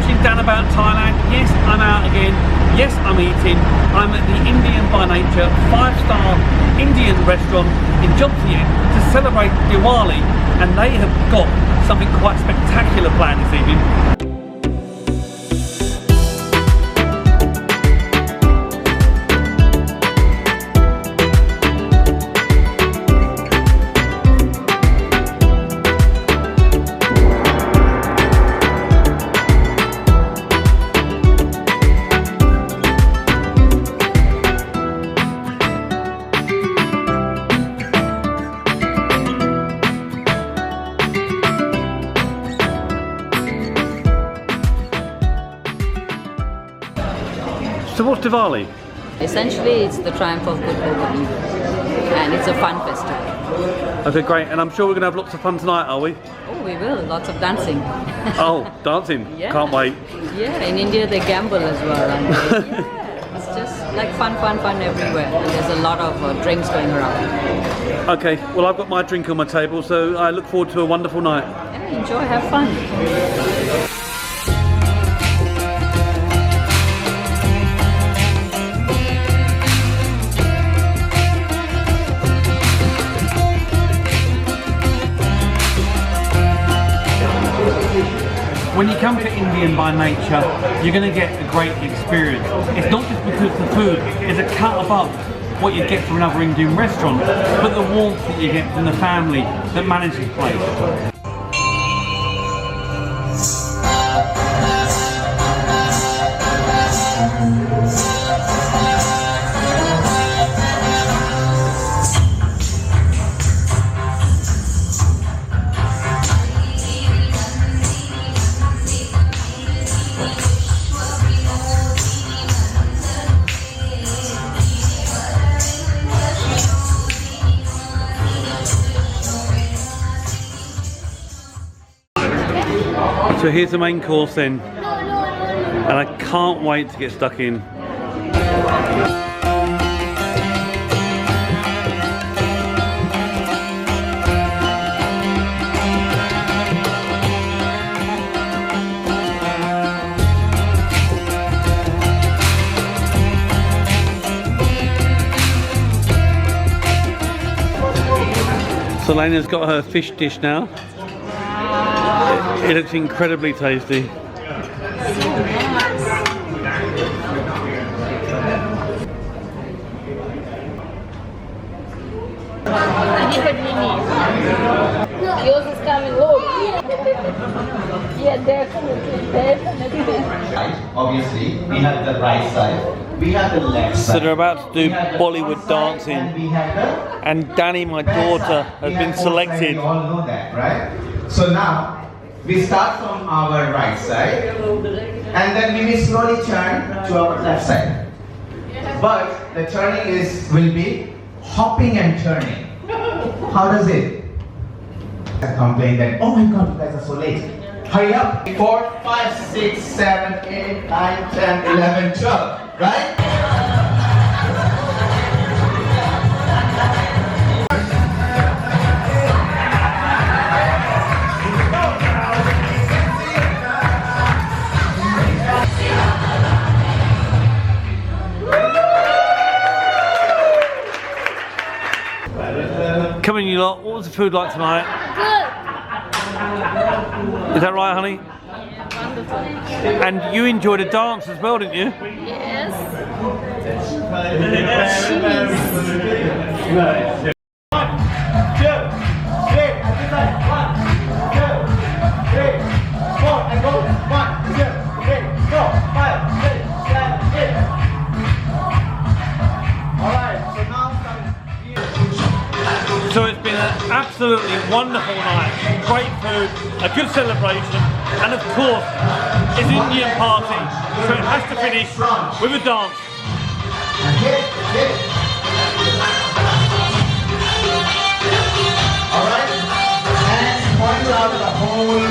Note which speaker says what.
Speaker 1: watching Dan About Thailand. Yes, I'm out again. Yes, I'm eating. I'm at the Indian by Nature 5-star Indian restaurant in Jomtien to celebrate Diwali, and they have got something quite spectacular planned this evening. So what's Diwali?
Speaker 2: Essentially, it's the triumph of good over evil, and it's a fun festival.
Speaker 1: Okay, great. And I'm sure we're going to have lots of fun tonight, are we?
Speaker 2: Oh, we will. Lots of dancing.
Speaker 1: Oh, dancing.
Speaker 2: Yeah.
Speaker 1: Can't wait.
Speaker 2: Yeah, in India they gamble as well. And yeah, it's just like fun everywhere. And there's a lot of drinks going around.
Speaker 1: Okay, well I've got my drink on my table, so I look forward to a wonderful night.
Speaker 2: Yeah, enjoy, have fun.
Speaker 1: When you come to Indian by Nature, you're going to get a great experience. It's not just because the food is a cut above what you get from another Indian restaurant, but the warmth that you get from the family that manages the place. So here's the main course then, and I can't wait to get stuck in. So Lena's got her fish dish now. It looks incredibly tasty.
Speaker 3: Yours is coming low. Yeah, definitely.
Speaker 4: Obviously, we have the right side, we have the left side.
Speaker 1: So they're about to do Bollywood dancing, and Danny, my daughter, has been selected.
Speaker 4: You all know that, right? So now, we start from our right side, and then we will slowly turn to our left side. But the turning will be hopping and turning. How does it? I complain that, oh my god, you guys are so late. Hurry up. 4, 5, 6, 7, 8, 9, 10, 11, 12, right?
Speaker 1: Come in, you lot. What was the food like tonight?
Speaker 3: Good.
Speaker 1: Is that right, honey?
Speaker 3: Wonderful.
Speaker 1: And you enjoyed a dance as well, didn't you?
Speaker 3: Yes.
Speaker 1: So it's been an absolutely wonderful night. Great food, a good celebration, and of course, it's an Indian party, so it has to finish with a dance.
Speaker 4: Alright? And point out the whole